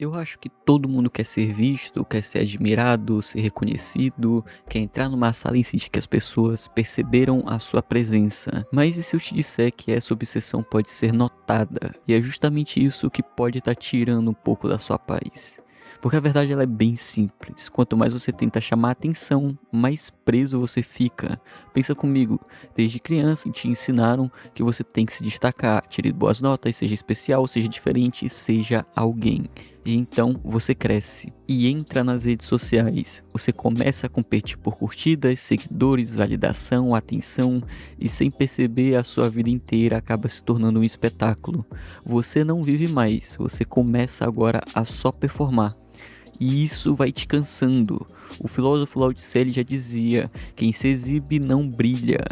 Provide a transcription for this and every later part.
Eu acho que todo mundo quer ser visto, quer ser admirado, ser reconhecido, quer entrar numa sala e sentir que as pessoas perceberam a sua presença. Mas e se eu te disser que essa obsessão pode ser notada? E é justamente isso que pode estar tirando um pouco da sua paz. Porque a verdade ela é bem simples. Quanto mais você tenta chamar atenção, mais preso você fica. Pensa comigo, desde criança te ensinaram que você tem que se destacar, tire boas notas, seja especial, seja diferente, seja alguém. E então você cresce e entra nas redes sociais. Você começa a competir por curtidas, seguidores, validação, atenção e sem perceber a sua vida inteira acaba se tornando um espetáculo. Você não vive mais, você começa agora a só performar. E isso vai te cansando. O filósofo Lao Tse ele já dizia: quem se exibe não brilha.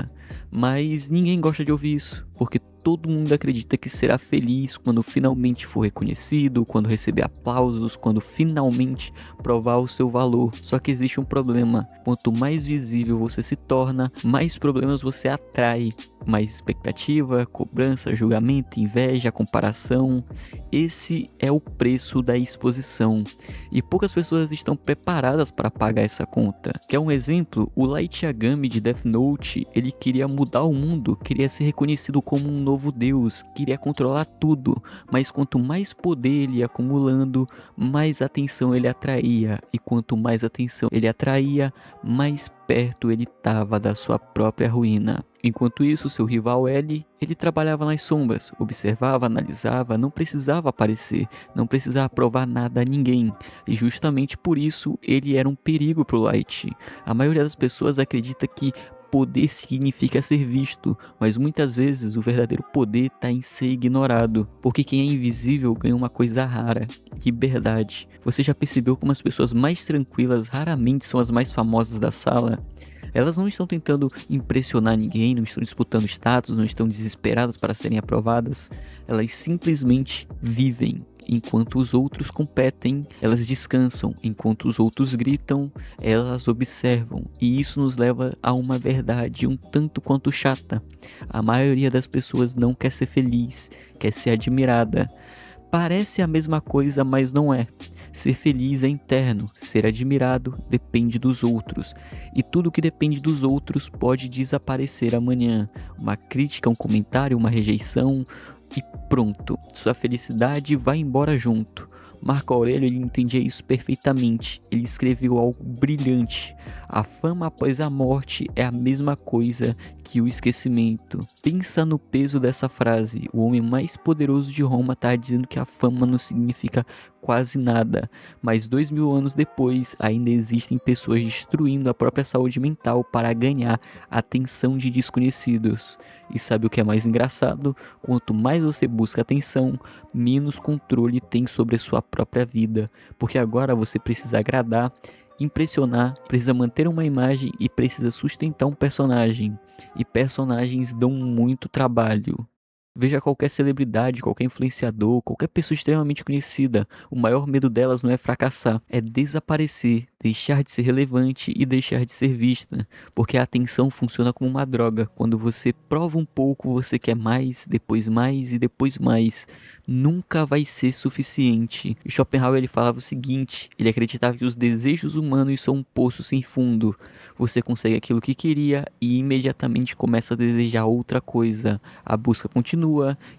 Mas ninguém gosta de ouvir isso, porque todo mundo acredita que será feliz quando finalmente for reconhecido, quando receber aplausos, quando finalmente provar o seu valor. Só que existe um problema: quanto mais visível você se torna, mais problemas você atrai. Mais expectativa, cobrança, julgamento, inveja, comparação. Esse é o preço da exposição. E poucas pessoas estão preparadas para pagar essa conta. Quer um exemplo? O Light Yagami de Death Note, ele queria mudar o mundo, queria ser reconhecido como um novo deus, queria controlar tudo, mas quanto mais poder ele ia acumulando, mais atenção ele atraía, e quanto mais atenção ele atraía, mais perto ele estava da sua própria ruína. Enquanto isso, seu rival L, ele trabalhava nas sombras, observava, analisava, não precisava aparecer, não precisava provar nada a ninguém, e justamente por isso ele era um perigo pro Light. A maioria das pessoas acredita que poder significa ser visto, mas muitas vezes o verdadeiro poder está em ser ignorado, porque quem é invisível ganha uma coisa rara: liberdade. Você já percebeu como as pessoas mais tranquilas raramente são as mais famosas da sala? Elas não estão tentando impressionar ninguém, não estão disputando status, não estão desesperadas para serem aprovadas. Elas simplesmente vivem. Enquanto os outros competem, elas descansam. Enquanto os outros gritam, elas observam. E isso nos leva a uma verdade um tanto quanto chata. A maioria das pessoas não quer ser feliz, quer ser admirada. Parece a mesma coisa, mas não é. Ser feliz é interno, ser admirado depende dos outros. E tudo que depende dos outros pode desaparecer amanhã. Uma crítica, um comentário, uma rejeição e pronto. Sua felicidade vai embora junto. Marco Aurélio ele entendia isso perfeitamente. Ele escreveu algo brilhante: a fama após a morte é a mesma coisa que o esquecimento. Pensa no peso dessa frase. O homem mais poderoso de Roma está dizendo que a fama não significa quase nada, mas 2000 anos depois ainda existem pessoas destruindo a própria saúde mental para ganhar a atenção de desconhecidos. E sabe o que é mais engraçado? Quanto mais você busca atenção, menos controle tem sobre a sua própria vida, porque agora você precisa agradar, impressionar, precisa manter uma imagem e precisa sustentar um personagem. E personagens dão muito trabalho. Veja qualquer celebridade, qualquer influenciador, qualquer pessoa extremamente conhecida. O maior medo delas não é fracassar, é desaparecer, deixar de ser relevante e deixar de ser vista. Porque a atenção funciona como uma droga. Quando você prova um pouco, você quer mais e depois mais. Nunca vai ser suficiente. E Schopenhauer ele falava o seguinte: ele acreditava que os desejos humanos são um poço sem fundo. Você consegue aquilo que queria e imediatamente começa a desejar outra coisa. A busca continua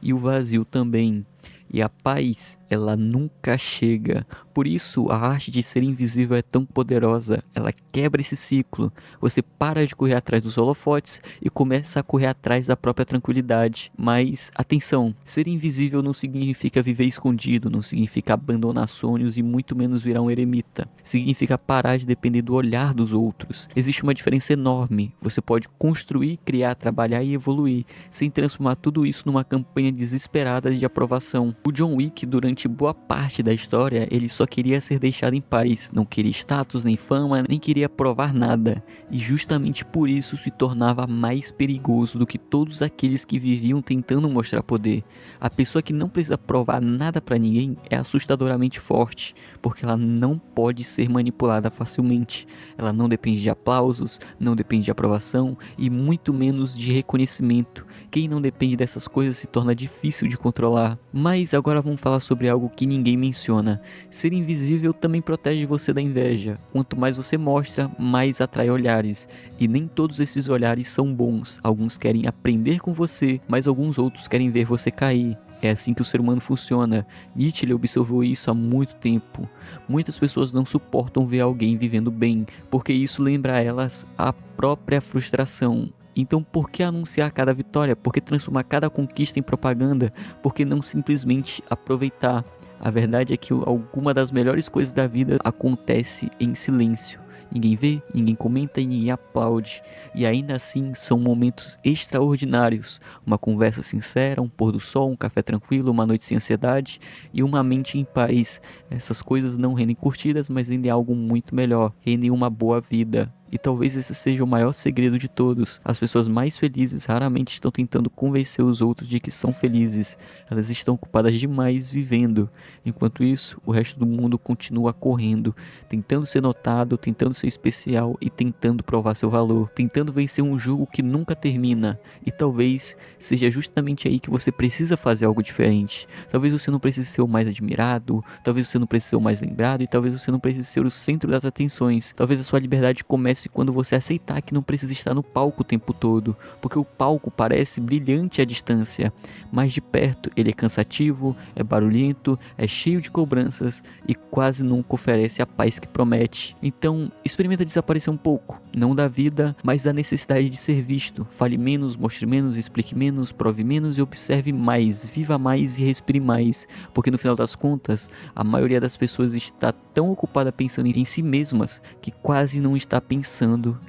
e o vazio também. E a paz, ela nunca chega. Por isso, a arte de ser invisível é tão poderosa. Ela quebra esse ciclo. Você para de correr atrás dos holofotes e começa a correr atrás da própria tranquilidade. Mas, atenção, ser invisível não significa viver escondido, não significa abandonar sonhos e muito menos virar um eremita. Significa parar de depender do olhar dos outros. Existe uma diferença enorme. Você pode construir, criar, trabalhar e evoluir, sem transformar tudo isso numa campanha desesperada de aprovação. O John Wick, durante boa parte da história, ele só queria ser deixado em paz, não queria status, nem fama, nem queria provar nada, e justamente por isso se tornava mais perigoso do que todos aqueles que viviam tentando mostrar poder. A pessoa que não precisa provar nada pra ninguém é assustadoramente forte, porque ela não pode ser manipulada facilmente. Ela não depende de aplausos, não depende de aprovação e muito menos de reconhecimento. Quem não depende dessas coisas se torna difícil de controlar. Mas Mas agora vamos falar sobre algo que ninguém menciona. Ser invisível também protege você da inveja. Quanto mais você mostra, mais atrai olhares. E nem todos esses olhares são bons. Alguns querem aprender com você, mas alguns outros querem ver você cair. É assim que o ser humano funciona. Nietzsche observou isso há muito tempo. Muitas pessoas não suportam ver alguém vivendo bem, porque isso lembra a elas a própria frustração. Então, por que anunciar cada vitória? Por que transformar cada conquista em propaganda? Por que não simplesmente aproveitar? A verdade é que alguma das melhores coisas da vida acontece em silêncio. Ninguém vê, ninguém comenta e ninguém aplaude. E ainda assim são momentos extraordinários. Uma conversa sincera, um pôr do sol, um café tranquilo, uma noite sem ansiedade e uma mente em paz. Essas coisas não rendem curtidas, mas rendem algo muito melhor. Rendem uma boa vida. E talvez esse seja o maior segredo de todos. As pessoas mais felizes raramente estão tentando convencer os outros de que são felizes. Elas estão ocupadas demais vivendo. Enquanto isso, o resto do mundo continua correndo, tentando ser notado, tentando ser especial e tentando provar seu valor, tentando vencer um jogo que nunca termina. E talvez seja justamente aí que você precisa fazer algo diferente. Talvez você não precise ser o mais admirado, talvez você não precise ser o mais lembrado e talvez você não precise ser o centro das atenções. Talvez a sua liberdade comece quando você aceitar que não precisa estar no palco o tempo todo, porque o palco parece brilhante à distância, mas de perto ele é cansativo, é barulhento, é cheio de cobranças e quase nunca oferece a paz que promete. Então, experimenta desaparecer um pouco, não da vida, mas da necessidade de ser visto. Fale menos, mostre menos, explique menos, prove menos e observe mais, viva mais e respire mais, porque no final das contas, a maioria das pessoas está tão ocupada pensando em si mesmas que quase não está pensando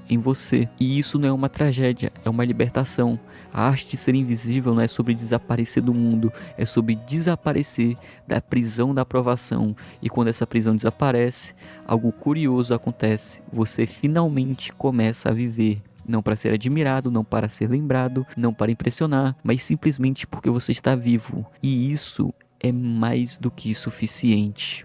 em você. E isso não é uma tragédia, é uma libertação. A arte de ser invisível não é sobre desaparecer do mundo, é sobre desaparecer da prisão da aprovação. E quando essa prisão desaparece, algo curioso acontece. Você finalmente começa a viver. Não para ser admirado, não para ser lembrado, não para impressionar, mas simplesmente porque você está vivo. E isso é mais do que suficiente.